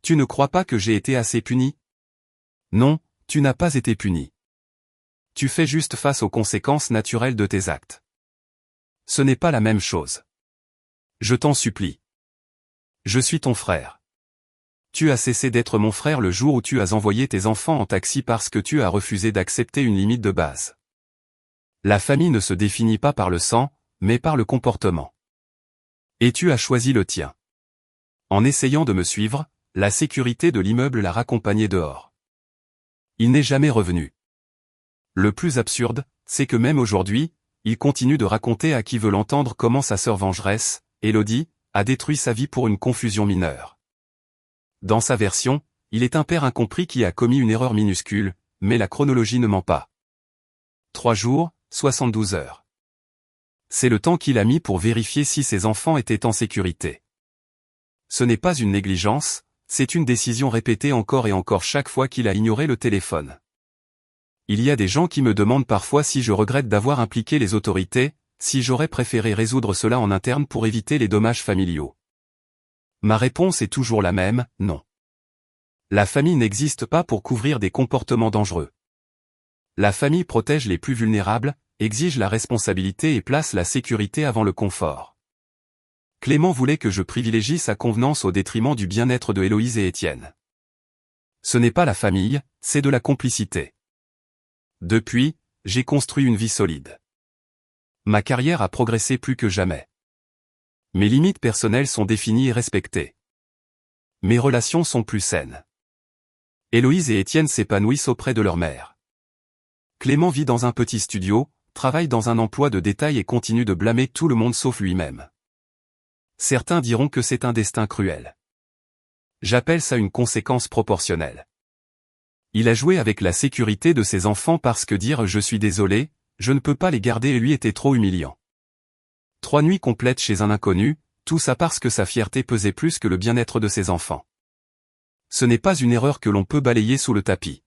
Tu ne crois pas que j'ai été assez puni? Non, tu n'as pas été puni. Tu fais juste face aux conséquences naturelles de tes actes. Ce n'est pas la même chose. Je t'en supplie. Je suis ton frère. Tu as cessé d'être mon frère le jour où tu as envoyé tes enfants en taxi parce que tu as refusé d'accepter une limite de base. La famille ne se définit pas par le sang, mais par le comportement. Et tu as choisi le tien. En essayant de me suivre, la sécurité de l'immeuble l'a raccompagné dehors. Il n'est jamais revenu. Le plus absurde, c'est que même aujourd'hui, il continue de raconter à qui veut l'entendre comment sa sœur vengeresse, Élodie, a détruit sa vie pour une confusion mineure. Dans sa version, il est un père incompris qui a commis une erreur minuscule, mais la chronologie ne ment pas. 3 jours, 72 heures. C'est le temps qu'il a mis pour vérifier si ses enfants étaient en sécurité. Ce n'est pas une négligence, c'est une décision répétée encore et encore chaque fois qu'il a ignoré le téléphone. Il y a des gens qui me demandent parfois si je regrette d'avoir impliqué les autorités, si j'aurais préféré résoudre cela en interne pour éviter les dommages familiaux. Ma réponse est toujours la même, non. La famille n'existe pas pour couvrir des comportements dangereux. La famille protège les plus vulnérables, exige la responsabilité et place la sécurité avant le confort. Clément voulait que je privilégie sa convenance au détriment du bien-être de Héloïse et Étienne. Ce n'est pas la famille, c'est de la complicité. Depuis, j'ai construit une vie solide. Ma carrière a progressé plus que jamais. Mes limites personnelles sont définies et respectées. Mes relations sont plus saines. Héloïse et Étienne s'épanouissent auprès de leur mère. Clément vit dans un petit studio, travaille dans un emploi de détail et continue de blâmer tout le monde sauf lui-même. Certains diront que c'est un destin cruel. J'appelle ça une conséquence proportionnelle. Il a joué avec la sécurité de ses enfants parce que dire « je suis désolé, je ne peux pas les garder » lui était trop humiliant. 3 nuits complètes chez un inconnu, tout ça parce que sa fierté pesait plus que le bien-être de ses enfants. Ce n'est pas une erreur que l'on peut balayer sous le tapis.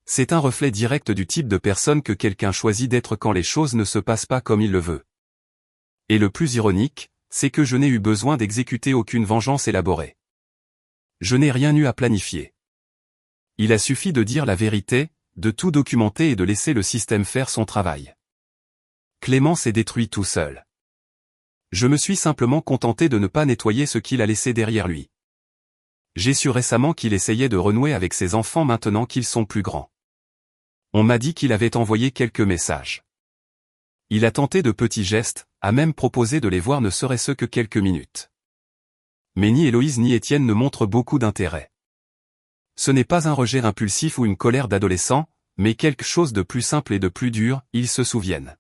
C'est un reflet direct du type de personne que quelqu'un choisit d'être quand les choses ne se passent pas comme il le veut. Et le plus ironique, c'est que je n'ai eu besoin d'exécuter aucune vengeance élaborée. Je n'ai rien eu à planifier. Il a suffi de dire la vérité, de tout documenter et de laisser le système faire son travail. Clément s'est détruit tout seul. Je me suis simplement contenté de ne pas nettoyer ce qu'il a laissé derrière lui. J'ai su récemment qu'il essayait de renouer avec ses enfants maintenant qu'ils sont plus grands. On m'a dit qu'il avait envoyé quelques messages. Il a tenté de petits gestes, a même proposé de les voir ne serait-ce que quelques minutes. Mais ni Héloïse ni Étienne ne montrent beaucoup d'intérêt. Ce n'est pas un rejet impulsif ou une colère d'adolescent, mais quelque chose de plus simple et de plus dur, ils se souviennent.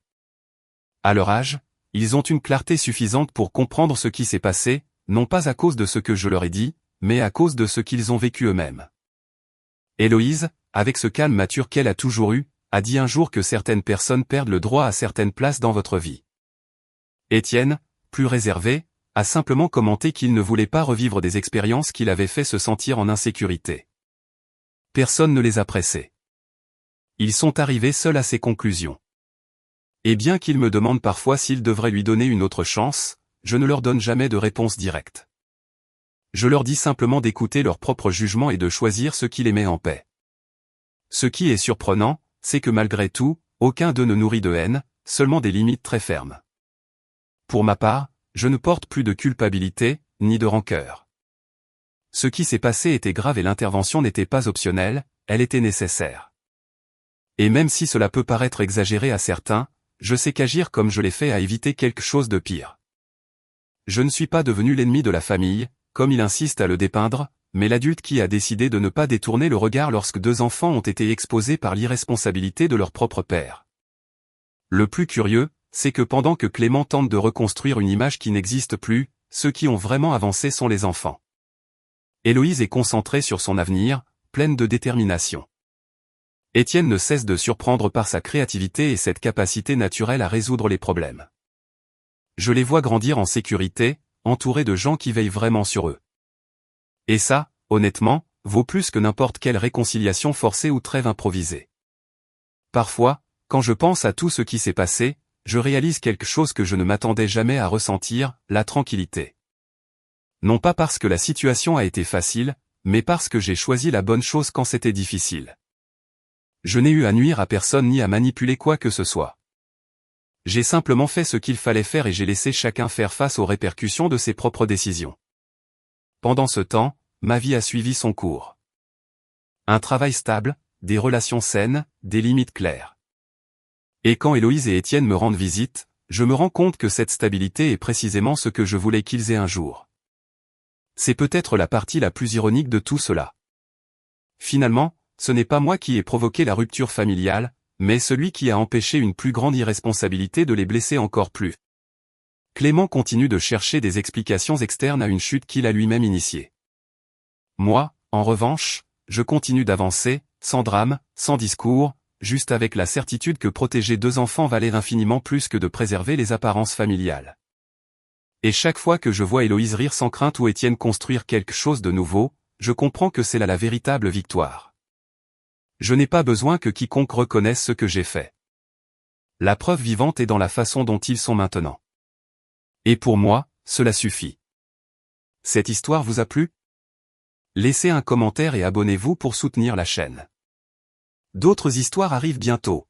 À leur âge, ils ont une clarté suffisante pour comprendre ce qui s'est passé, non pas à cause de ce que je leur ai dit, mais à cause de ce qu'ils ont vécu eux-mêmes. Héloïse, avec ce calme mature qu'elle a toujours eu, a dit un jour que certaines personnes perdent le droit à certaines places dans votre vie. Étienne, plus réservé, a simplement commenté qu'il ne voulait pas revivre des expériences qui l'avaient fait se sentir en insécurité. Personne ne les a pressés. Ils sont arrivés seuls à ces conclusions. Et bien qu'ils me demandent parfois s'ils devraient lui donner une autre chance, je ne leur donne jamais de réponse directe. Je leur dis simplement d'écouter leur propre jugement et de choisir ce qui les met en paix. Ce qui est surprenant, c'est que malgré tout, aucun d'eux ne nourrit de haine, seulement des limites très fermes. Pour ma part, je ne porte plus de culpabilité, ni de rancœur. Ce qui s'est passé était grave et l'intervention n'était pas optionnelle, elle était nécessaire. Et même si cela peut paraître exagéré à certains, je sais qu'agir comme je l'ai fait a évité quelque chose de pire. Je ne suis pas devenu l'ennemi de la famille, comme il insiste à le dépeindre, mais l'adulte qui a décidé de ne pas détourner le regard lorsque 2 enfants ont été exposés par l'irresponsabilité de leur propre père. Le plus curieux, c'est que pendant que Clément tente de reconstruire une image qui n'existe plus, ceux qui ont vraiment avancé sont les enfants. Héloïse est concentrée sur son avenir, pleine de détermination. Étienne ne cesse de surprendre par sa créativité et cette capacité naturelle à résoudre les problèmes. Je les vois grandir en sécurité, entourés de gens qui veillent vraiment sur eux. Et ça, honnêtement, vaut plus que n'importe quelle réconciliation forcée ou trêve improvisée. Parfois, quand je pense à tout ce qui s'est passé, je réalise quelque chose que je ne m'attendais jamais à ressentir, la tranquillité. Non pas parce que la situation a été facile, mais parce que j'ai choisi la bonne chose quand c'était difficile. Je n'ai eu à nuire à personne ni à manipuler quoi que ce soit. J'ai simplement fait ce qu'il fallait faire et j'ai laissé chacun faire face aux répercussions de ses propres décisions. Pendant ce temps, ma vie a suivi son cours. Un travail stable, des relations saines, des limites claires. Et quand Héloïse et Étienne me rendent visite, je me rends compte que cette stabilité est précisément ce que je voulais qu'ils aient un jour. C'est peut-être la partie la plus ironique de tout cela. Finalement, ce n'est pas moi qui ai provoqué la rupture familiale, mais celui qui a empêché une plus grande irresponsabilité de les blesser encore plus. Clément continue de chercher des explications externes à une chute qu'il a lui-même initiée. Moi, en revanche, je continue d'avancer, sans drame, sans discours, juste avec la certitude que protéger 2 enfants valait infiniment plus que de préserver les apparences familiales. Et chaque fois que je vois Héloïse rire sans crainte ou Étienne construire quelque chose de nouveau, je comprends que c'est là la véritable victoire. Je n'ai pas besoin que quiconque reconnaisse ce que j'ai fait. La preuve vivante est dans la façon dont ils sont maintenant. Et pour moi, cela suffit. Cette histoire vous a plu? Laissez un commentaire et abonnez-vous pour soutenir la chaîne. D'autres histoires arrivent bientôt.